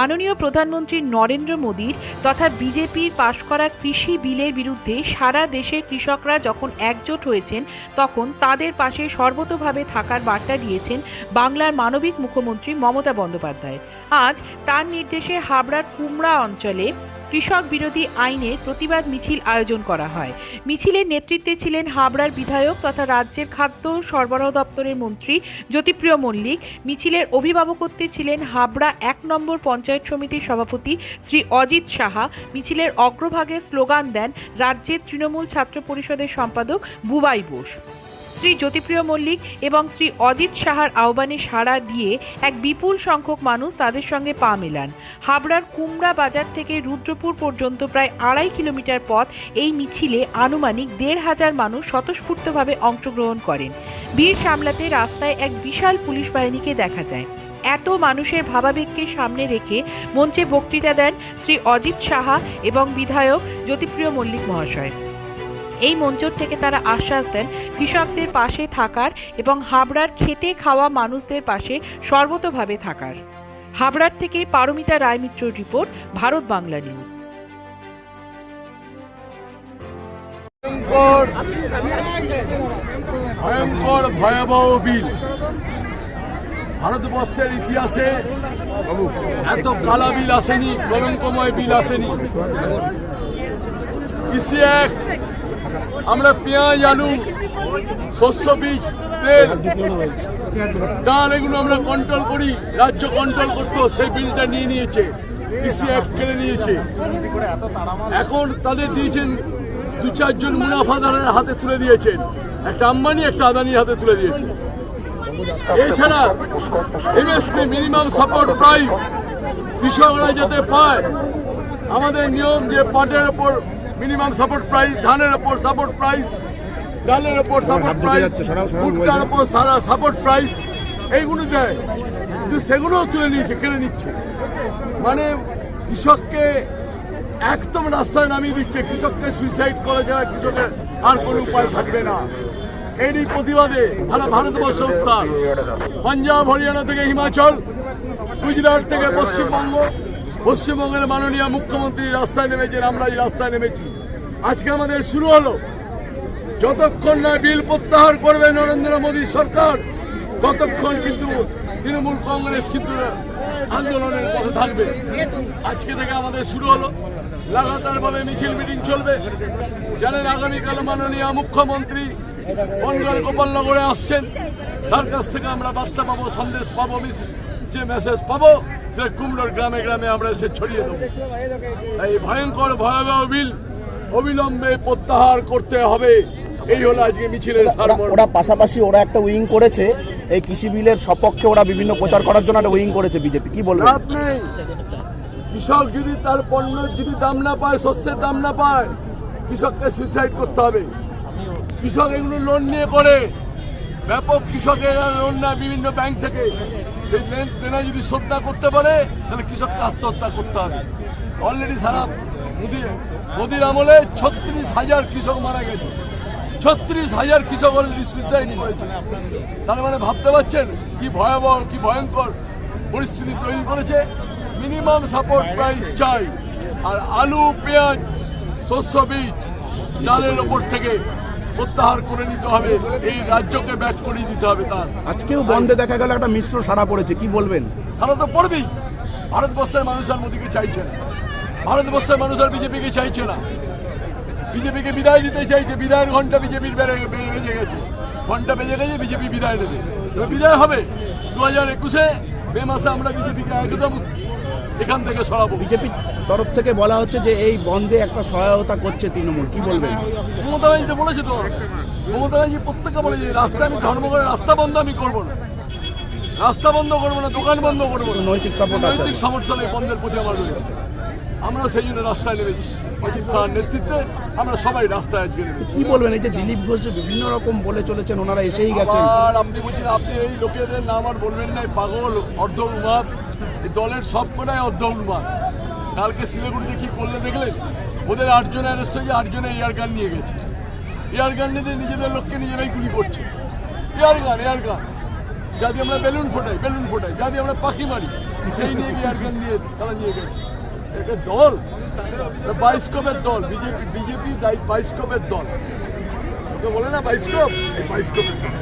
মাননীয় প্রধানমন্ত্রী নরেন্দ্র মোদীর তথা বিজেপির পাশ করা কৃষি বিলের বিরুদ্ধে সারা দেশের কৃষকরা যখন একজোট হয়েছেন, তখন তাদের পাশে সর্বতোভাবে থাকার বার্তা দিয়েছেন বাংলার মানবিক মুখ্যমন্ত্রী মমতা বন্দ্যোপাধ্যায়। আজ তার নির্দেশে হাবড়ার কুমড়া অঞ্চলে কৃষক বিরোধী আইনের প্রতিবাদ মিছিল আয়োজন করা হয়। মিছিলের নেতৃত্বে ছিলেন হাবড়ার বিধায়ক তথা রাজ্যের খাদ্য সরবরাহ দপ্তরের মন্ত্রী জ্যোতিপ্রিয় মল্লিক। মিছিলের অভিভাবকত্বে ছিলেন হাবড়া ১ নম্বর পঞ্চায়েত সমিতির সভাপতি শ্রী অজিত সাহা। মিছিলের অগ্রভাগে স্লোগান দেন রাজ্যের তৃণমূল ছাত্র পরিষদের সম্পাদক বুবাই বোস। শ্রী জ্যোতিপ্রিয় মল্লিক এবং শ্রী অজিত সাহার আহ্বানে সাড়া দিয়ে এক বিপুল সংখ্যক মানুষ তাদের সঙ্গে পা মেলান। হাবড়ার কুমড়া বাজার থেকে রুদ্রপুর পর্যন্ত প্রায় ২.৫ কিলোমিটার পথ এই মিছিলে আনুমানিক ১৫০০ মানুষ স্বতঃস্ফূর্তভাবে অংশগ্রহণ করেন। ভিড় সামলাতে রাস্তায় এক বিশাল পুলিশ বাহিনীকে দেখা যায়। এত মানুষের ভাবাবেগকে সামনে রেখে মঞ্চে বক্তৃতা দেন শ্রী অজিত সাহা এবং বিধায়ক জ্যোতিপ্রিয় মল্লিক মহাশয়। এই মঞ্চ থেকে তারা আশ্বাস দেন কৃষকদের পাশে থাকার এবং হাবড়ার খেটে খাওয়া মানুষদের পাশে সর্বতোভাবে থাকার। হাবড়ার থেকে পারমিতা রায়মিত্রর রিপোর্ট, ভারত বাংলা নিউজ। ভয়ঙ্কর ভয়াবহ বিল। ভারতবর্ষের ইতিহাসে এত কালা বিল আসেনি, কলঙ্কময় বিল আসেনি। কৃষি অ্যাক্ট, আমরা পেঁয়াজ, আলু, শস্য বীজ, তেল, ডাল এগুলো আমরা কন্ট্রোল করি, রাজ্য কন্ট্রোল করতো, সেই বিলটা নিয়ে নিয়েছে, কৃষি অ্যাক্ট কেড়ে নিয়েছে। এখন তাদের দিয়েছেন ২-৪ জন মুনাফাদারের হাতে তুলে দিয়েছেন, একটা আম্বানি একটা আদানির হাতে তুলে দিয়েছে। এছাড়া এমএসপি মিনিমাম সাপোর্ট প্রাইস কৃষকরা যাতে পায়, আমাদের নিয়ম যে পাটের ওপর মিনিমাম সাপোর্ট প্রাইস, ধানের ওপর সাপোর্ট প্রাইস, ডালের ওপর সাপোর্ট প্রাইস, ভুট্টার ওপর সারা সাপোর্ট প্রাইস, এইগুলো দেয়, কিন্তু সেগুলোও তুলে নিয়েছে, কেড়ে নিচ্ছে। মানে কৃষককে একদম রাস্তায় নামিয়ে দিচ্ছে। কৃষককে সুইসাইড করা ছাড়া কৃষকের আর কোনো উপায় থাকবে না। এরই প্রতিবাদে সারা ভারতবর্ষ উত্তাল। পাঞ্জাব, হরিয়ানা থেকে হিমাচল, গুজরাট থেকে পশ্চিমবঙ্গ, পশ্চিমবঙ্গের মাননীয় মুখ্যমন্ত্রী রাস্তায় নেমেছেন, আমরা এই রাস্তায় নেমেছি। আজকে আমাদের শুরু হলো। যতক্ষণ না বিল প্রত্যাহার করবে নরেন্দ্র মোদী সরকার, ততক্ষণ কিন্তু তৃণমূল কংগ্রেস কিন্তু আন্দোলনের পথে থাকবে। আজকে থেকে আমাদের শুরু হলো, লাগাতারভাবে মিছিল মিটিং চলবে। জানেন আগামীকাল মাননীয় মুখ্যমন্ত্রী বনগাঁ গোপালনগরে আসছেন, তার কাছ থেকে আমরা বার্তা পাবো, সন্দেশ পাবো, যে মেসেজ পাবো সেটা কুমড়োর গ্রামে গ্রামে আমরা এসে ছড়িয়ে দেবো। এই ভয়ঙ্কর ভয়াবহ বিল অবিলম্বে প্রত্যাহার করতে হবে, এই হলো আজকে মিছিলের সারমর্ম। ওরা পাশাপাশি ওরা একটা উইং করেছে, এই কৃষি বিলের সপক্ষে ওরা বিভিন্ন প্রচার করার জন্য একটা উইং করেছে বিজেপি, কি বলবেন? লাভ নেই। কৃষক যদি তার পণ্যের যদি দাম না পায়, শস্যের দাম না পায়, কৃষককে সুইসাইড করতে হবে। কৃষক এগুলো লোন নিয়ে করে, ব্যাপক কৃষকের লোন নেয় বিভিন্ন ব্যাংক থেকে। সেই লেনদেনা যদি শোধ না করতে পারে, তাহলে কৃষককে আত্মহত্যা করতে হবে। অলরেডি সারা মোদির আমলে ৩৬,০০০ কৃষক মারা গেছে, ৩৬,০০০ কৃষক অলরেডি সুইসাইড করেছে। তার মানে ভাবতে পারছেন কি ভয়াবহ, কি ভয়ঙ্কর পরিস্থিতি তৈরি করেছে। মিনিমাম সাপোর্ট প্রাইস চাই, আর আলু, পেঁয়াজ, শস্য বীজ, ডালের ওপর থেকে প্রত্যাহার করে নিতে হবে, এই রাজ্যকে ব্যাক করিয়ে দিতে হবে। তার আজকেও বন্ধে দেখা গেল একটা মিশ্র সাড়া পড়েছে, কি বলবেন? সারা তো পড়বেই। ভারতবর্ষের মানুষ আর মোদীকে চাইছে না, ভারতবর্ষের মানুষ আর বিজেপিকে চাইছে না। বিজেপিকে বিদায় দিতে চাইছে, বিদায়ের ঘন্টা বিজেপির বেজে গেছে, ঘন্টা বেজে গেছে, বিজেপি বিদায় দেবে। বিদায় হবে 2021-এ মে মাসে, আমরা বিজেপিকে একদম এখান থেকে সরাবো। বিজেপির তরফ থেকে বলা হচ্ছে যে এই বন্ধে একটা সহায়তা করছে তৃণমূল, কি বলবেন? মমতা ব্যানার্জি তো বলেছে, তো মমতা ব্যানার্জি প্রত্যেককে বলেছে রাস্তায় আমি ধর্মঘটের রাস্তা বন্ধ আমি করবো না, রাস্তা বন্ধ করবো না, দোকান বন্ধ করবো না। নৈতিক সমর্থন এই বন্ধের প্রতি আমার রয়েছে, আমরা সেই জন্য রাস্তায় নেমেছি। অজিত শাহর নেতৃত্বে আমরা সবাই রাস্তায় আজকে নেমেছি। কি বলবেন এই যে দিলীপ ঘোষ বিভিন্ন রকম বলে চলেছেন, ওনারা এসেই গেছেন, আর আপনি বলছেন আপনি এই লোকেদের নাম আর বলবেন না, পাগল, অর্ধ উন্মাদ, এই দলের সব কটাই অর্ধ উন্মাদ। কালকে শিলিগুড়িতে কি করলে দেখলেন? ওদের 8 জন অ্যারেস্ট হয়েছে, 8 জনে এয়ার গান নিয়ে গেছে। এয়ার গান নিয়ে নিজেদের লোককে নিজেরাই গুলি করছে, এয়ার গান। যা দিয়ে আমরা বেলুন ফোটাই যা দিয়ে আমরা পাখি মারি, সেই নিয়ে এয়ার গান দিয়ে তারা নিয়ে গেছে। এটা দল, বাইস্কোপের দল, বিজেপি বাইস্কোপের দল। ওকে বলে না বাইস্কোপ, এই বাইস্কোপের দল।